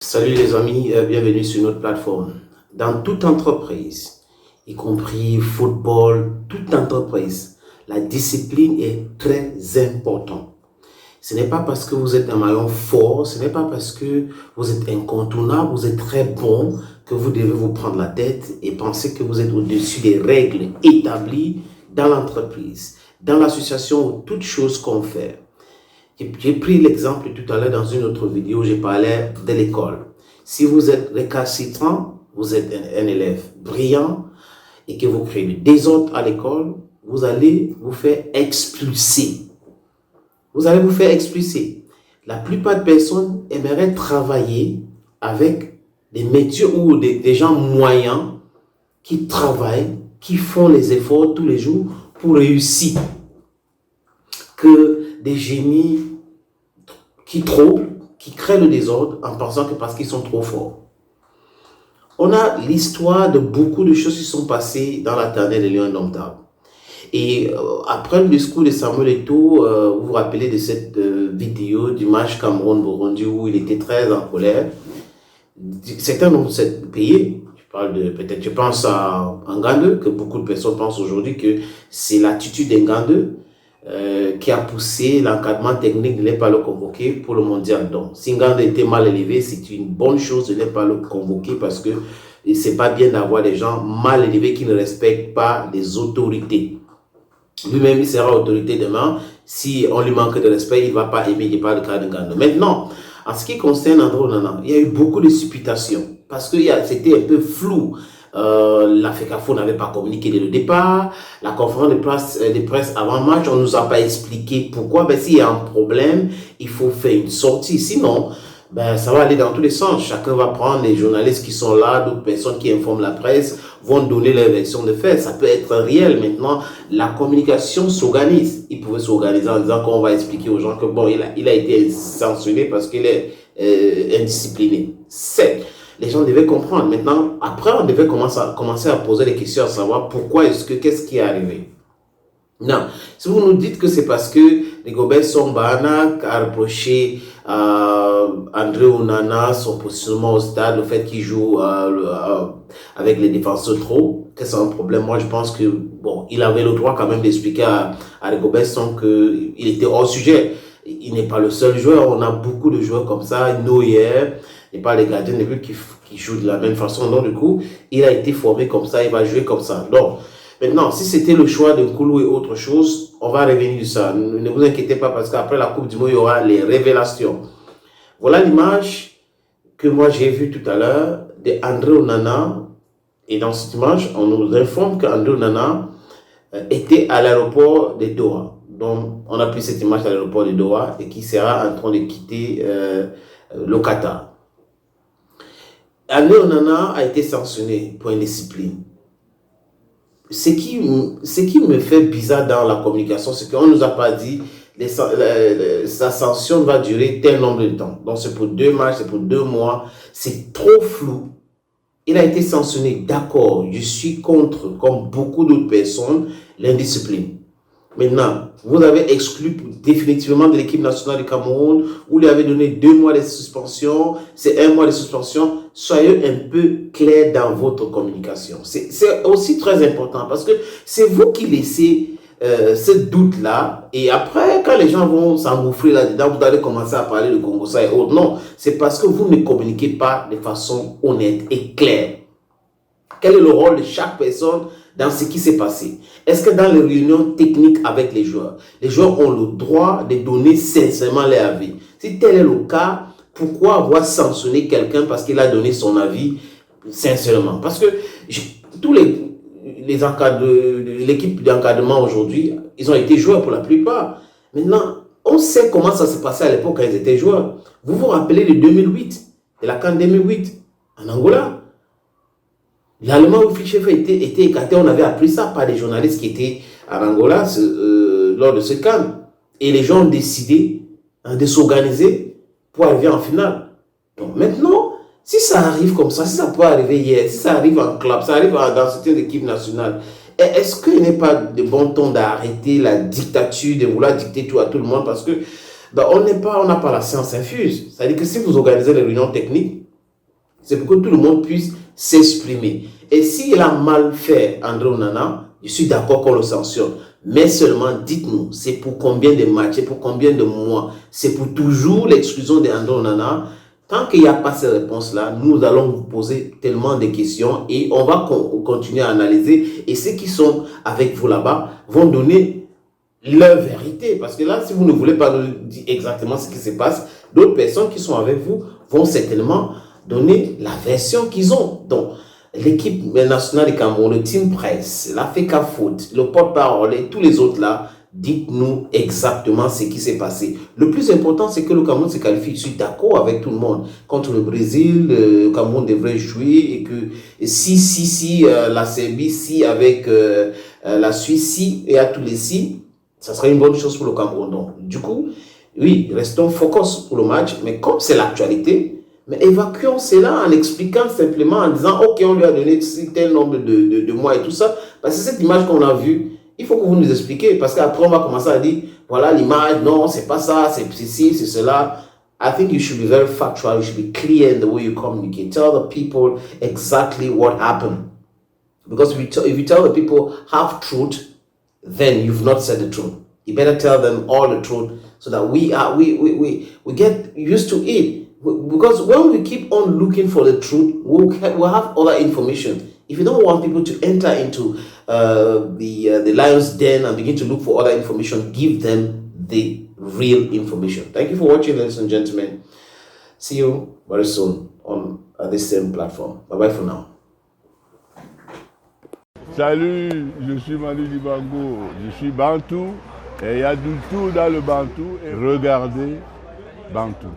Salut les amis, bienvenue sur notre plateforme. Dans toute entreprise, y compris football, toute entreprise, la discipline est très importante. Ce n'est pas parce que vous êtes un maillon fort, ce n'est pas parce que vous êtes incontournable, vous êtes très bon que vous devez vous prendre la tête et penser que vous êtes au-dessus des règles établies dans l'entreprise, dans l'association ou toute chose qu'on fait. J'ai pris l'exemple tout à l'heure dans une autre vidéo, j'ai parlé de l'école. Si vous êtes récalcitrant, vous êtes un élève brillant et que vous créez du désordre à l'école, vous allez vous faire expulser. Vous allez vous faire expulser. La plupart des personnes aimeraient travailler avec des métiers ou des gens moyens qui travaillent, qui font les efforts tous les jours pour réussir. Que des génies qui troublent, qui créent le désordre en pensant que parce qu'ils sont trop forts. On a l'histoire de beaucoup de choses qui sont passées dans la tannée des lions indomptables. Et après le discours de Samuel Eto'o, vous vous rappelez de cette vidéo du match Cameroun-Burundi où il était très en colère. Certains dans ce pays, je pense à Ngandou, que beaucoup de personnes pensent aujourd'hui que c'est l'attitude d'Ngandou qui a poussé l'encadrement technique de ne pas le convoquer pour le mondial. Donc, si Ngandou était mal élevé, c'est une bonne chose de ne pas le convoquer parce que c'est pas bien d'avoir des gens mal élevés qui ne respectent pas les autorités. Lui-même, il sera autorité demain. Si on lui manque de respect, il ne va pas aimer. Il pas le cas de Ngandou. Maintenant, en ce qui concerne André Onana, il y a eu beaucoup de supputations parce que c'était un peu flou. La FECAFO n'avait pas communiqué dès le départ. La conférence de presse avant match, on ne nous a pas expliqué pourquoi. S'il y a un problème, il faut faire une sortie. Sinon, ça va aller dans tous les sens. Chacun va prendre les journalistes qui sont là, d'autres personnes qui informent la presse, vont donner leur version de fait. Ça peut être réel. Maintenant, la communication s'organise. Il pouvait s'organiser en disant qu'on va expliquer aux gens que bon, il a été sanctionné parce qu'il est indiscipliné. Les gens devaient comprendre. Maintenant, après, on devait commencer à poser des questions, à savoir pourquoi qu'est-ce qui est arrivé. Non, si vous nous dites que c'est parce que Rigobert Song-Bahana a reproché à André Onana son positionnement au stade, le fait qu'il joue avec les défenseurs trop, que c'est un problème. Moi, je pense que bon, il avait le droit quand même d'expliquer à Rigobert Song qu'il était hors sujet. Il n'est pas le seul joueur. On a beaucoup de joueurs comme ça. Neuer n'est pas les gardiens de but qui jouent de la même façon. Donc, du coup, il a été formé comme ça. Il va jouer comme ça. Donc, maintenant, si c'était le choix de Nkoulou et autre chose, on va revenir de ça. Ne vous inquiétez pas parce qu'après la Coupe du Monde, il y aura les révélations. Voilà l'image que moi j'ai vue tout à l'heure d'André Onana. Et dans cette image, on nous informe qu'André Onana était à l'aéroport de Doha. Donc, on a pris cette image à l'aéroport de Doha et qui sera en train de quitter le Qatar. André Onana a été sanctionné pour indiscipline. Ce qui me fait bizarre dans la communication, c'est qu'on ne nous a pas dit sa sanction va durer tel nombre de temps. Donc c'est pour 2 matchs, c'est pour 2 mois. C'est trop flou. Il a été sanctionné, d'accord. Je suis contre, comme beaucoup d'autres personnes, l'indiscipline. Maintenant, vous avez exclu définitivement de l'équipe nationale du Cameroun, vous lui avez donné 2 mois de suspension, c'est 1 mois de suspension. Soyez un peu clair dans votre communication. C'est aussi très important parce que c'est vous qui laissez ce doute-là. Et après, quand les gens vont s'engouffrer là-dedans, vous allez commencer à parler de Congo-Ça et autres. Non, c'est parce que vous ne communiquez pas de façon honnête et claire. Quel est le rôle de chaque personne dans ce qui s'est passé? Est-ce que dans les réunions techniques avec les joueurs ont le droit de donner sincèrement leur avis? Si tel est le cas, pourquoi avoir sanctionné quelqu'un parce qu'il a donné son avis sincèrement? Parce que tous l'équipe d'encadrement aujourd'hui, ils ont été joueurs pour la plupart. Maintenant, on sait comment ça s'est passé à l'époque quand ils étaient joueurs. Vous vous rappelez de 2008, de la CAN 2008 en Angola? L'Allemand au Fichef était écarté, on avait appris ça par des journalistes qui étaient en Angola lors de ce CAN. Et les gens ont décidé de s'organiser pour arriver en finale. Donc maintenant, si ça arrive comme ça, si ça peut arriver hier, si ça arrive en club, ça arrive dans certaines équipes nationales, est-ce qu'il n'est pas de bon ton d'arrêter la dictature, de vouloir dicter tout à tout le monde? Parce que on n'a pas la science infuse. C'est-à-dire que si vous organisez les réunions techniques, C'est pour que tout le monde puisse s'exprimer. Et s'il a mal fait André Onana, je suis d'accord qu'on le sanctionne. Mais seulement, dites-nous, c'est pour combien de matchs, c'est pour combien de mois, c'est pour toujours l'exclusion d'André Onana. Tant qu'il n'y a pas ces réponses-là, nous allons vous poser tellement de questions et on va continuer à analyser. Et ceux qui sont avec vous là-bas vont donner leur vérité. Parce que là, si vous ne voulez pas nous dire exactement ce qui se passe, d'autres personnes qui sont avec vous vont certainement donner la version qu'ils ont. Donc, l'équipe nationale du Cameroun, le team presse, la FECA Foot, le porte-parole et tous les autres là, dites-nous exactement ce qui s'est passé. Le plus important, c'est que le Cameroun se qualifie. Je suis d'accord avec tout le monde. Contre le Brésil, le Cameroun devrait jouer et que si la Serbie, si avec la Suisse, si et à tous les si, ça serait une bonne chose pour le Cameroun. Donc, du coup, oui, restons focus pour le match, mais comme c'est l'actualité, mais évacuons cela en expliquant simplement, en disant, OK, on lui a donné tel nombre de mois et tout ça. Parce que cette image qu'on a vue, il faut que vous nous expliquiez. Parce qu'après, on va commencer à dire, voilà l'image, non, c'est pas ça, c'est ceci, c'est cela. I think you should be very factual. You should be clear in the way you communicate. Tell the people exactly what happened. Because if you tell the people half truth, then you've not said the truth. You better tell them all the truth so that we get used to it. Because when we keep on looking for the truth, we'll have other information. If you don't want people to enter into the lion's den and begin to look for other information, give them the real information. Thank you for watching, ladies and gentlemen. See you very soon on this same platform. Bye-bye for now. Salut, je suis Manu Dibango, je suis Bantou et il y a du tout dans le Bantou et regardez Bantou.